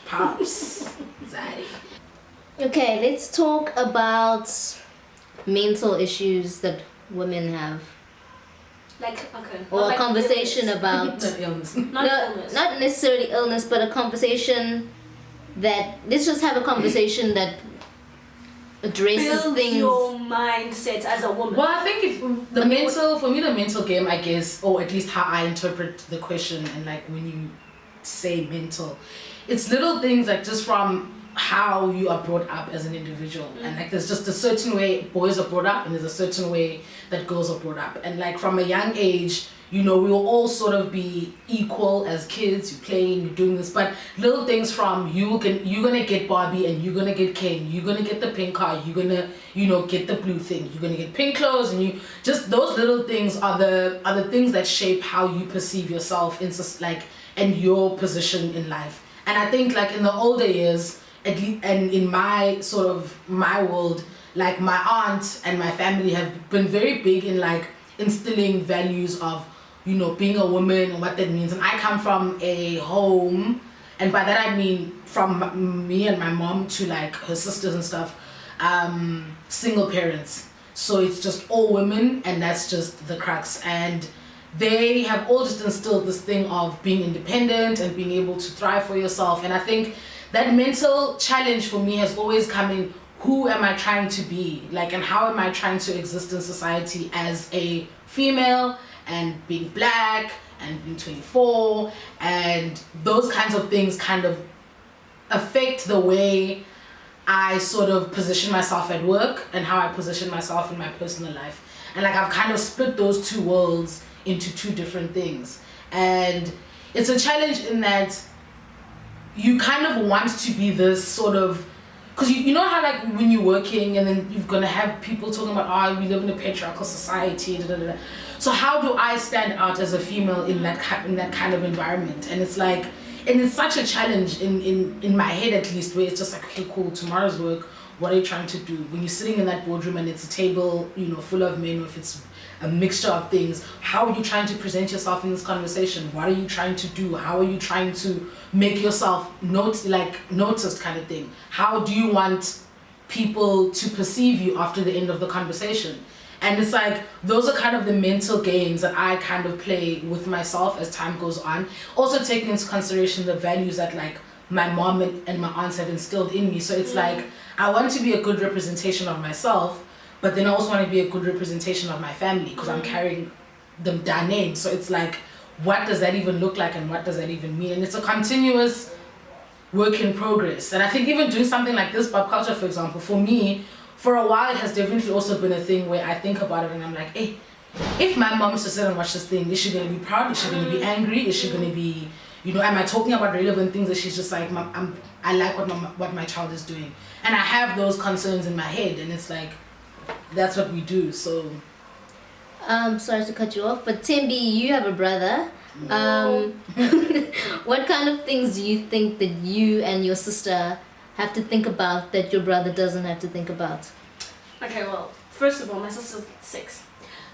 Pops. Zaddy. Okay, let's talk about mental issues that women have. Like, okay. Or a conversation about... Not illness. Not necessarily illness, but a conversation that... Let's just have a conversation that addresses build things... your mindset as a woman. Well, I think for me, the mental game, I guess, or at least how I interpret the question, and like when you say mental, it's little things like just from how you are brought up as an individual, and like there's just a certain way boys are brought up, and there's a certain way that girls are brought up, and like from a young age, you know, we will all sort of be equal as kids. You're playing, you're doing this, but little things from you're gonna get Barbie and you're gonna get Ken, you're gonna get the pink car, you're gonna, you know, get the blue thing, you're gonna get pink clothes, and you just those little things are the things that shape how you perceive yourself in like and your position in life. And I think like in the older years, at least, and in my sort of my world, like my aunt and my family have been very big in like instilling values of, you know, being a woman and what that means. And I come from a home, and by that I mean from me and my mom to like her sisters and stuff, single parents. So it's just all women, and that's just the crux. And they have all just instilled this thing of being independent and being able to thrive for yourself. And I think that mental challenge for me has always come in, who am I trying to be? Like, and how am I trying to exist in society as a female, and being black, and being 24, and those kinds of things kind of affect the way I sort of position myself at work and how I position myself in my personal life. And like I've kind of split those two worlds into two different things. And it's a challenge in that you kind of want to be this sort of, because you know how like when you're working and then you're gonna have people talking about, we live in a patriarchal society, da, da, da. So how do I stand out as a female in that kind of environment? And it's like, and it's such a challenge in my head at least, where it's just like, okay, cool, tomorrow's work, what are you trying to do? When you're sitting in that boardroom and it's a table, you know, full of men, or if it's a mixture of things, how are you trying to present yourself in this conversation? What are you trying to do? How are you trying to make yourself noticed kind of thing? How do you want people to perceive you after the end of the conversation? And it's like, those are kind of the mental games that I kind of play with myself as time goes on. Also taking into consideration the values that like my mom and my aunts have instilled in me. So it's like, I want to be a good representation of myself, but then I also want to be a good representation of my family, because I'm carrying their name. So it's like, what does that even look like, and what does that even mean? And it's a continuous work in progress. And I think even doing something like this, pop culture, for example, for me, for a while it has definitely also been a thing where I think about it and I'm like, hey, if my mom used to sit and watch this thing, is she going to be proud? Is she going to be angry? Is she going to be, you know, am I talking about relevant things that she's just like, I like what my child is doing? And I have those concerns in my head, and it's like, that's what we do. So sorry to cut you off, but Timby, you have a brother. What kind of things do you think that you and your sister have to think about that your brother doesn't have to think about? Okay, well, first of all, my sister's 6.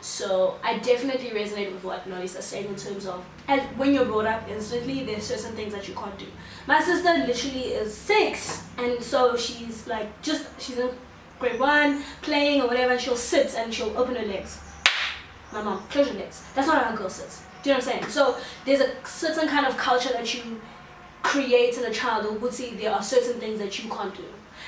So I definitely resonate with what Nolisa is saying in terms of, and when you're brought up instantly, there's certain things that you can't do. My sister literally is 6, and so she's like, she's in grade 1, playing or whatever, and she'll sit and she'll open her legs. My mom, close your legs. That's not how a girl sits. Do you know what I'm saying? So there's a certain kind of culture that you create in a child who would see there are certain things that you can't do,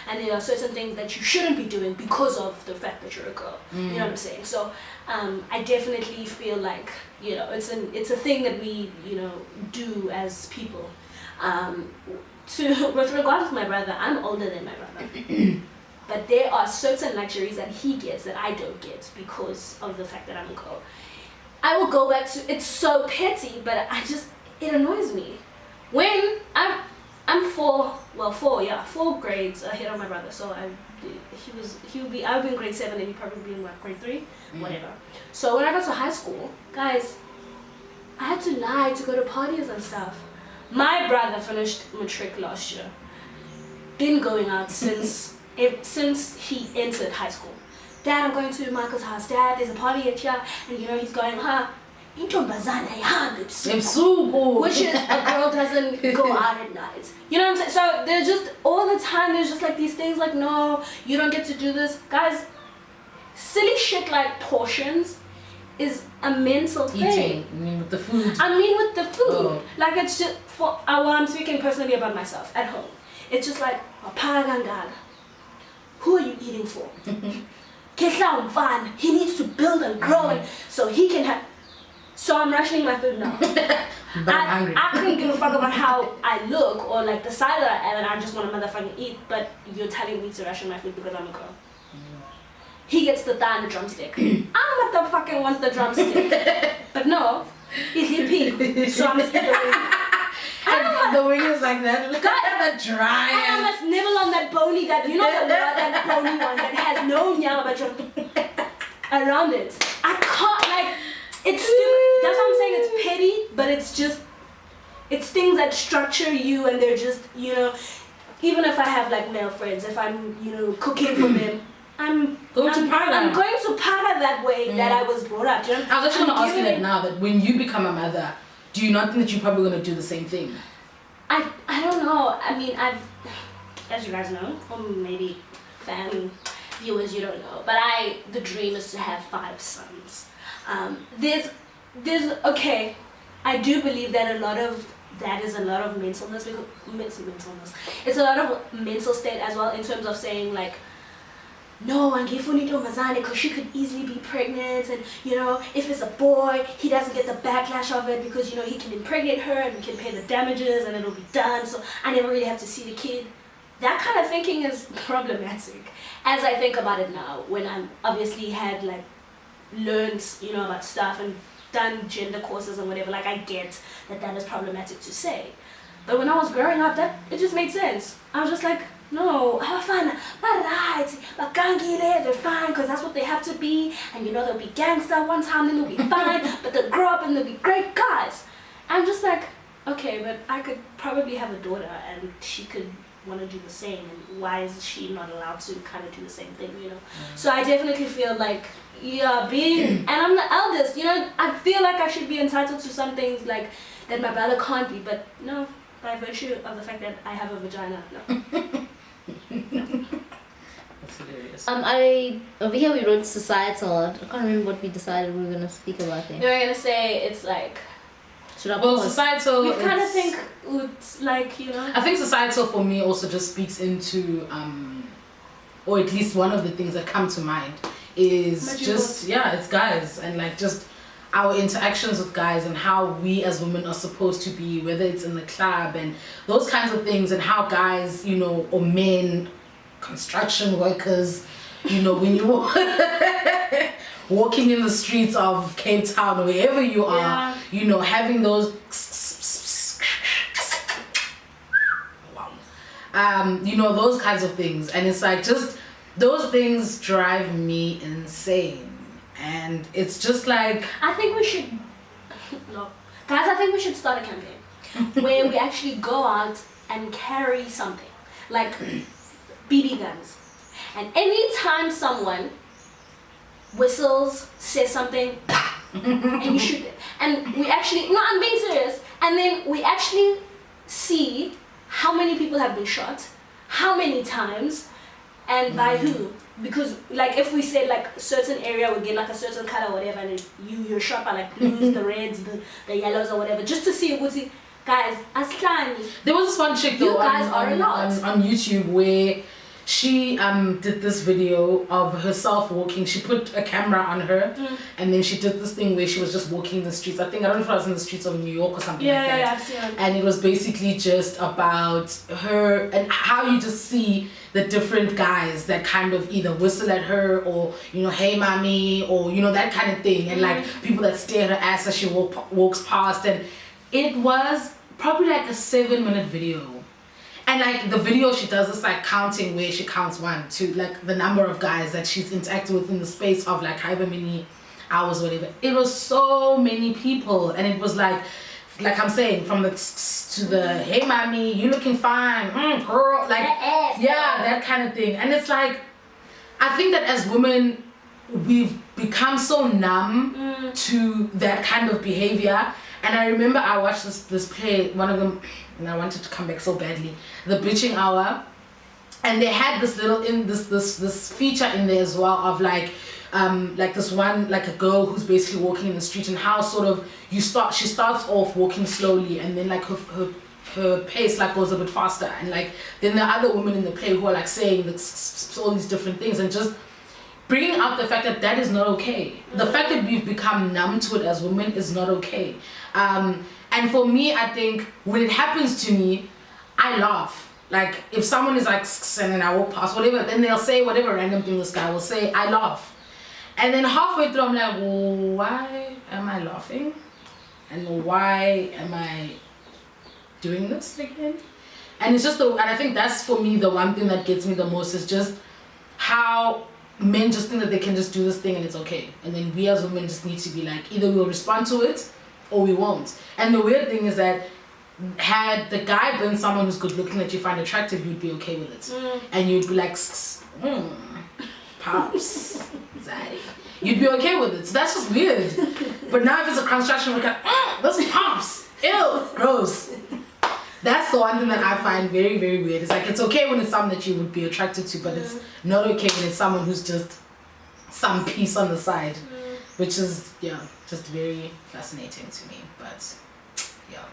and there are certain things that you shouldn't be doing because of the fact that you're a girl. You know what I'm saying? So I definitely feel like, you know, it's a thing that we, you know, do as people. With regards to my brother, I'm older than my brother. But there are certain luxuries that he gets that I don't get because of the fact that I'm a girl. I will go back to, it's so petty, but it annoys me. When I'm 4 grades ahead of my brother, so I would be in grade 7 and he'd probably be in what, grade 3, whatever. So when I got to high school, guys, I had to lie to go to parties and stuff. My brother finished matric last year, been going out since he entered high school. Dad, I'm going to Michael's house. Dad, there's a party at here, and you know he's going, intombazana ayihambi ebusuku. Ebusuku. Which is a girl doesn't go out at night. You know what I'm saying? So they're just all the time. There's just like these things like, no, you don't get to do this, guys. Silly shit like portions is a mental thing. Eating. I mean with the food. I mean with the food. Oh. Like it's just for well, I'm speaking personally about myself at home. It's just like who are you eating for? He needs to build and grow and so he can have. So I'm rationing my food now. But I'm hungry. I couldn't give a fuck about how I look or like the size that I am, and I just want to motherfucking eat. But you're telling me to ration my food because I'm a girl. He gets the thigh and the drumstick. I motherfucking want the drumstick. But no, he's hippie. So I'm still And the wing is like that. Look at the dry. And I must nibble on that bony, that you know that bony one that has no nyama but around it. I can't like it's stupid. That's what I'm saying. It's petty, but it's just it's things that structure you, and they're just even if I have like male friends, if I'm cooking for them. I'm going to para that way that I was brought up. You know? I was actually going to ask you that now, that when you become a mother, do you not think that you're probably going to do the same thing? I don't know. I mean, as you guys know, or maybe family viewers, you don't know, but the dream is to have 5 sons. There's okay, I do believe that that is a lot of mentalness, it's a lot of mental state as well, in terms of saying like, no, angifuni ntombazane because she could easily be pregnant, and if it's a boy, he doesn't get the backlash of it because he can impregnate her and we can pay the damages and it'll be done, so I never really have to see the kid. That kind of thinking is problematic as I think about it now, when I'm obviously had like learned about stuff and done gender courses and whatever. Like I get that is problematic to say, but when I was growing up, it just made sense. I was just like, no, abafana right, bagangile, they're fine because that's what they have to be, and they'll be gangster one time, then they'll be fine, but they'll grow up and they'll be great guys. I'm just like, okay, but I could probably have a daughter and she could want to do the same, and why is she not allowed to kind of do the same thing, So I definitely feel like, and I'm the eldest, I feel like I should be entitled to some things like that my brother can't be, but no, by virtue of the fact that I have a vagina, no. That's hilarious. Over here we wrote societal. I can't remember what we decided we were gonna speak about there. We were gonna say it's like. Well, societal. You kind of think it's like I think societal for me also just speaks into or at least one of the things that come to mind is it's guys, and like just our interactions with guys and how we as women are supposed to be, whether it's in the club and those kinds of things, and how guys, or men, construction workers, when you walking in the streets of Cape Town or wherever you are, having those those kinds of things, and it's like just those things drive me insane. And it's just like, I think we should I think we should start a campaign where we actually go out and carry something like BB guns, and anytime someone whistles, says something, and you shoot it, and we actually, no, I'm being serious, and then we actually see how many people have been shot, how many times, and by who. Because like if we say like a certain area would get like a certain color or whatever, and you're shot by like blues, the reds, the yellows or whatever, just to see guys, Aslani. There was this one chick though on YouTube where she did this video of herself walking. She put a camera on her, and then she did this thing where she was just walking the streets. I don't know if it was in the streets of New York or something like that. Yeah, I've seen it. And it was basically just about her and how you just see the different guys that kind of either whistle at her or, hey mommy, or, that kind of thing. And like people that stare at her ass as she walks past. And it was probably like a 7-minute video. And like the video, she does this like counting where she counts 1, 2, like the number of guys that she's interacted with in the space of like however many hours or whatever. It was so many people, and it was like I'm saying, from the to the hey mommy, you looking fine, girl, like that kind of thing. And it's like, I think that as women, we've become so numb to that kind of behavior. And I remember I watched this play, one of them, and I wanted to come back so badly, The Bitching Hour, and they had this little this feature in there as well of like this one, like a girl who's basically walking in the street, and how sort of she starts off walking slowly, and then like her pace like goes a bit faster, and like then the other women in the play who are like saying all these different things, and just bringing out the fact that is not okay. The fact that we've become numb to it as women is not okay. And for me, I think when it happens to me, I laugh. Like if someone is like, and then I walk past whatever, then they'll say whatever random thing this guy will say, I laugh. And then halfway through I'm like, why am I laughing? And why am I doing this again? And it's just and I think that's for me the one thing that gets me the most is just how men just think that they can just do this thing and it's okay. And then we as women just need to be like, either we'll respond to it or we won't. And the weird thing is that had the guy been someone who's good looking that you find attractive, you'd be okay with it. And you'd be like, pops, zaddy. You'd be okay with it. So that's just weird. But now if it's a construction worker, that's pops. Ew, gross. That's the one thing that I find very, very weird. It's like, it's okay when it's someone that you would be attracted to, but it's not okay when it's someone who's just some piece on the side. Which is, just very fascinating to me. But, yeah.